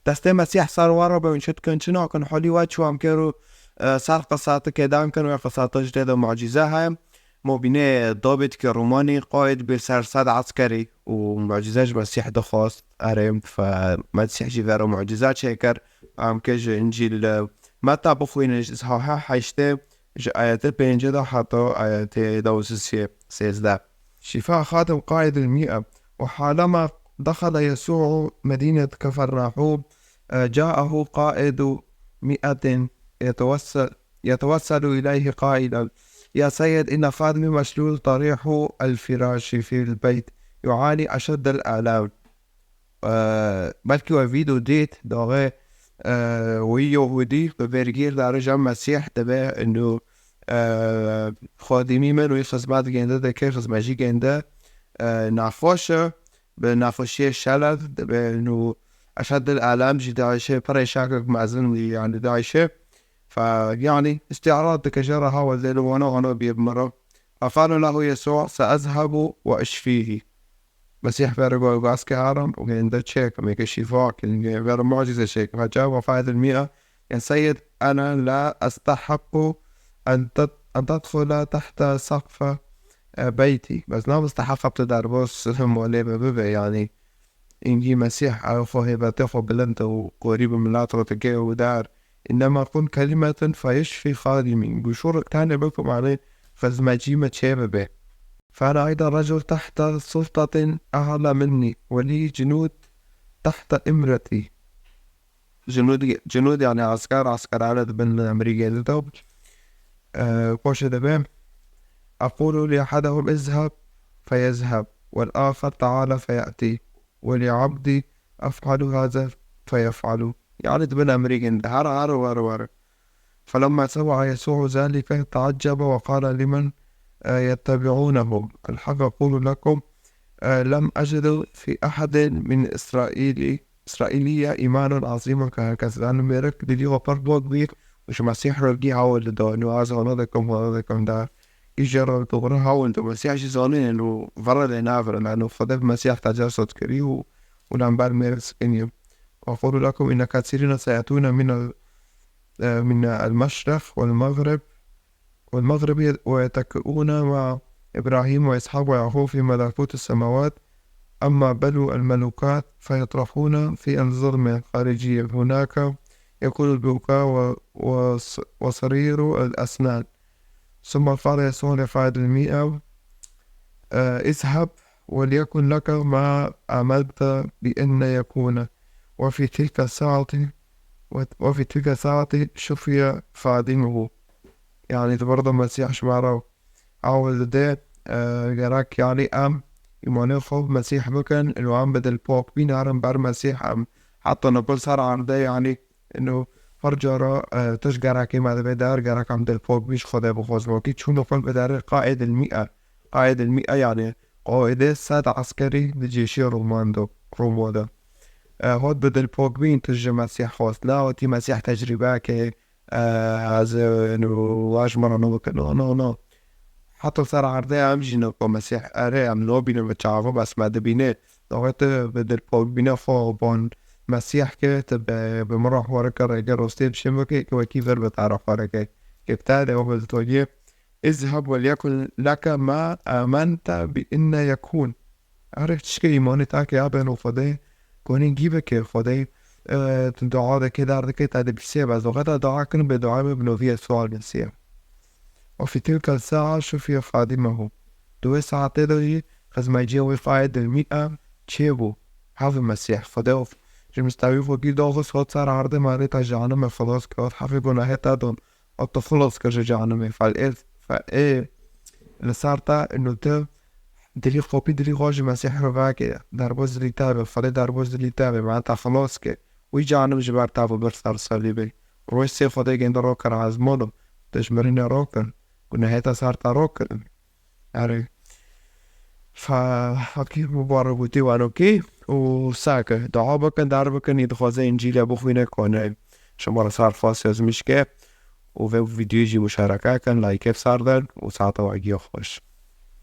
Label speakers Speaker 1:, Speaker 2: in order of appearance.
Speaker 1: دسته مسیح سروار به اونشت کنچنا کن حالی و چوام کرو سر قصات که دام کن و قصاتش ده معجزه هم مبینه دابت که رومانی قائد بالسرصد عسكري ومعجزات مسيح دخواست أريم فمسيح جيفارو معجزات شكر كج إنجيل متى بخوين إصحاحها حيشته آيات بينجدا حتى آيات دوس سيزدا شفاء خاتم قائد 100. وحالما دخل يسوع مدينة كفرناحوم جاءه قائد 100 يتوسل إليه قائلا يا سيد إن خادمي مشلول طريح الفراش في البيت يعاني أشد الآلام. بلكي وفيدو ديت داغي ويهودي ببرگير داره جمع مسيح دبه انه خادمي من وي خزمات گنده ده که خزمجي گنده نافوشه به نافوشي شلد دبه انه أشد الآلام جي داعشه بري شاكك معزن يعني داعشه فيعني استعراض كجرها والليل وانا بيبمره. فقال له يسوع سأذهب وأشفيه. مسيح فرقوا وقاسك عارم وعنده شيك ميك الشفاء كان غير معجزة شيك فجاء وفايد 100 يا سيد أنا لا أستحق أن تدخل تحت سقف بيتي بس لا مستحق تدربوس مولي ببي يعني إنجي مسيح عرفه بتاخو بلنت وقريب من لاطرة تجيه ودار إنما كن كلمة فيشفي خادمي بشورك تاني بكم عليه فزمجي ما تشابه. فأنا أيضا رجل تحت سلطة أعلى مني ولي جنود تحت إمرتي. جنود يعني عسكر عدد من أمريكا لدوب قوش دبام. أقول لأحدهم اذهب فيذهب والآخر تعالى فيأتي ولعبدي أفعل هذا فيفعل يعني من أمريكا هر. فلما سمع يسوع ذلك تعجب وقال لمن يتبعونه الحق أقول لكم لم أجد في أحد من إسرائيلية إيمانا عظيما كهكذا أنا ميرك دي وفرق كبير مش مسيح رجي هاول ده إنه عايز هنادكم ده يجرب تقرأ هاول ده مسيح جزانين إنه فرد نافر لأنه فضل مسيح تجسد كريه ولم بالميرس إنيم. وأقول لكم إن كثيرين سيأتون من المشرق والمغرب ويتكئون مع إبراهيم وإسحاق ويعقوب في ملكوت السماوات أما بنو الملوكات فيطرحون في الظلم الخارجية هناك يكون البكاء وصرير الأسنان. ثم قال يسوع لقائد 100 اذهب وليكن لك ما عملت بأن يكون. وفي تلك الساعة شفي خادمه يعني برضه مسيح شماره عاول ده جراك يعني يماني خوف مسيح بكن إنه عم بدل بوك بين عرم بار مسيح حتى نقول صار عن ده يعني إنه فرجرة تشجرك كما ده بدار جراك عم دل بوك بيش خده بخوز وكيد شو نقول بدار قائد 100 يعني قائد الساد عسكري لجيش روماندو رومودا هاد بدل بوك بين تجي مسيح خاص لا وتي مسيح تجربة كي از إنه واش مرة نوكل no حتى صار عرضي أمشي نقول مسيح أري لو بينا بتشعفه بس ما دبينه لغاية بدل بوك بينا فوقون مسيح كتب بمرح ورقة رجال رستيب شمكي كيف بتعرف ورقة كبتالي وقلت توجيه اذهب وليكن لك ما آمنت بأن يكون. عرفت شكي إيماني تاكي أبن وفضي كوني نجيبك فضي دعاء ده كده عرض كده تعدي بسيب از وغدا دعاء كن بدعاء بنوفية سؤال نسيب. وفي تلك الساعة شفي خادمه 2 ساعة تدري خزما يجي وقائد 100 تشيبو هذا المسيح فضيف جمستوي فوقي دوغ صوت صار عرض ماريتا جهنم خلاص كوت حفظنا هتا دون الطفلس كجهنم فإيه اللي صارتا إنه دلي خوبي دلي غاج مسيح رواكي دربوز اللي تابع فلي دربوز اللي تابع معناتها خلاص كي ويجانم جبار تابع برسال صليبي روي سيف فضي جند روكر عزمونو تجمرين روكر كنا هتا صارتا روكر عارف فأكيد مبارك بوتي وانوكي وساكا دعابك داربك يدخوزي إنجيل أبو خوينة كونه شمارة صار فاسي از مشكي وفيديو يجي مشاركة كان لايكيف صار دار وساعته وعجيه خوش.